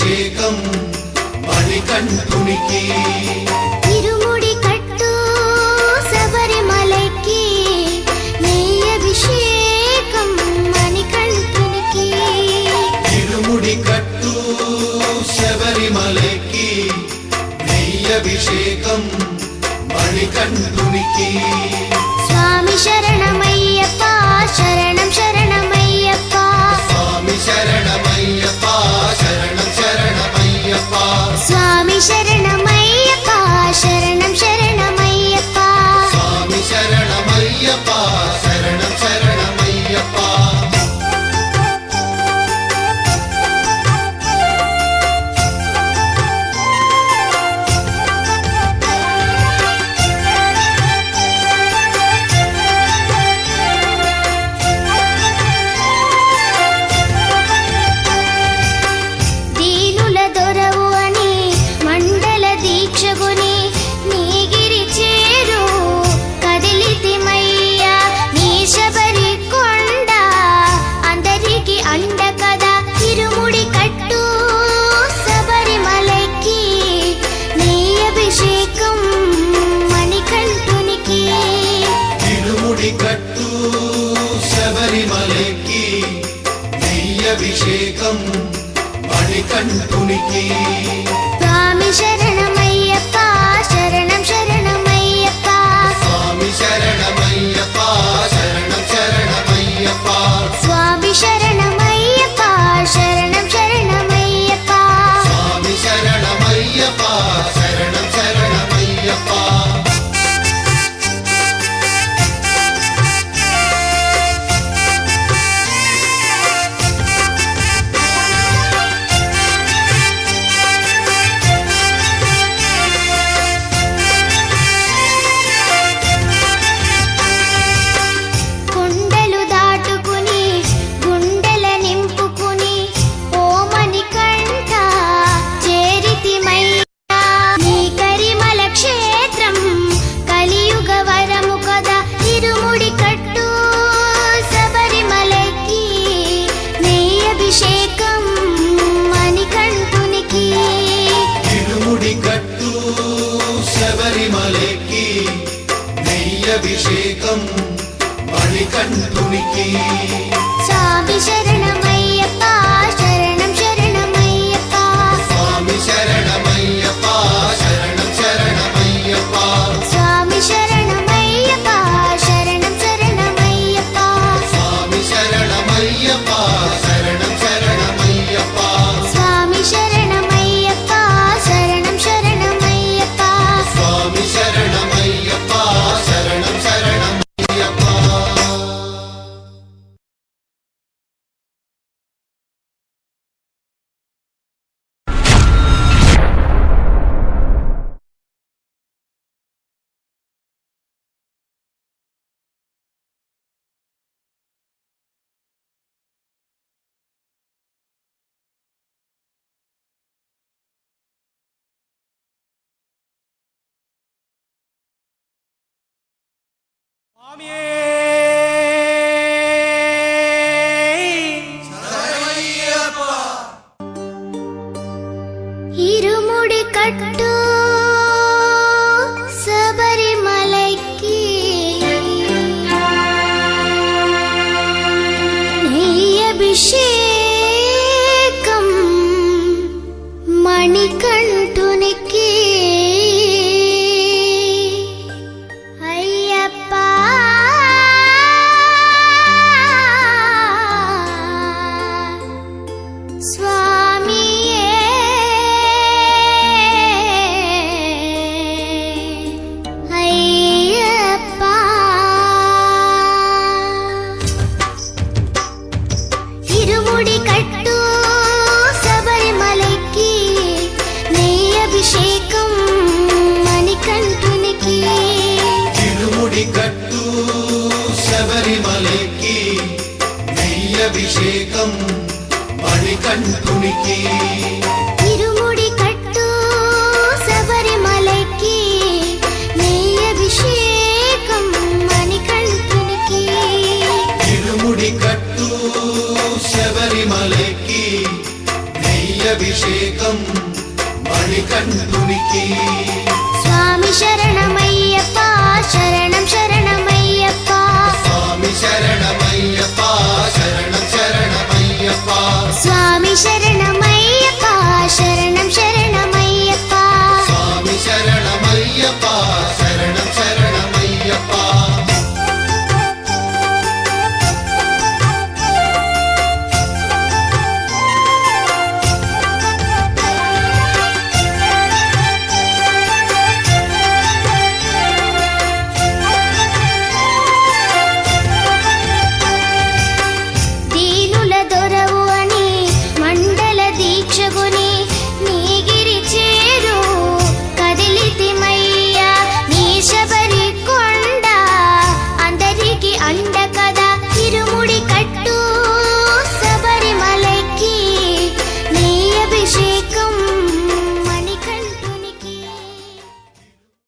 అభిషేకం మణికంఠునికి ఇరుముడి కట్టు శబరిమలకి నెయ్యి అభిషేకం మణికంఠునికి ఇరుముడి కట్టు శబరిమలకి నెయ్యి అభిషేకం మణికంఠునికి స్వామి శరణమయ్యప్ప శరణం శరణమయ్యప్ప స్వామి శరణమయ్యప్ప శరణం శరణమయ్యప్ప స్వామి శరణమయ్యప్ప శరణం శరణమయ్యప్ప స్వామి శరణమయ్యప్ప శరణం శరణమయ్యప్ప దీనుల దొరవు అని మండల దీక్షగుని నీగిరి చేరు కదిలితిమయ్యా నీ శబరి కొండ అందరికి అండ కదా ఇరుముడి కట్టు శబరిమలకి నీ అభిషేకం మణికంఠునికి ఇరుముడి కట్టు శబరిమలకి నెయ్యి అభిషేకం మణికంఠునికి స్వామి శరణమయ్యప్ప శరణం శరణమయ్యప్ప స్వామి శరణమయ్యప్ప శరణం శరణమయ్యప్ప స్వామి శరణమయ్యప్ప శరణం శరణమయ్యప్ప స్వామి శరణమయ్యప్ప శరణం శరణమయ్యప్ప కొండలు దాటుకుని గుండెల నింపుకుని ఓమని కంట చేరితిమయ్యా నీ కరిమల క్షేత్రం కలియుగ వరము కదా ఇరుముడి కట్టు శబరిమలకి నెయ్యి అభిషేకం మణికంఠునికి ఇరుముడి కట్టు శబరిమలకి నెయ్యి అభిషేకం మణికంఠునికి స్వామి శరణమయ్యప్ప శరణం శరణమయ్యప్ప స్వామి శరణమయ్యప్ప శరణం శరణమయ్యప్ప స్వామి శరణమయ్యప్ప శరణం శరణమయ్యప్ప స్వామి శరణమయ్యప్ప శరణం శరణమయ్యప్ప స్వామి శరణమయ్యప్ప శరణం శరణమయ్యప్ప స్వామి శరణమయ్యప్ప శరణం శరణమయ్యప్ప ఇరుముడి కట్టు శబరిమలకి నెయ్యి అభిషేకం మణికంఠునికి అయ్యప్ప స్వామియే అయ్యప్ప ఇరుముడి కట్టు శబరిమలకి నెయ్యి అభిషేకం మణికంఠునికి ఇరుముడి కట్టు శబరిమలకి నెయ్యి అభిషేకం మణికంఠునికి ఇరుముడి కట్టు శబరిమలకి నెయ్యి అభిషేకం మణికంఠునికి ఇరుముడి కట్టు శబరిమలకి నెయ్యి నెయ్యభిషేకం మణికంఠునికి స్వామి శరణమయ్యప్ప శరణం శరణమయ్యప్ప స్వామి శరణమయ్యప్ప శరణం శరణమయ్యప్ప స్వామి శరణమయ్యప్ప శరణం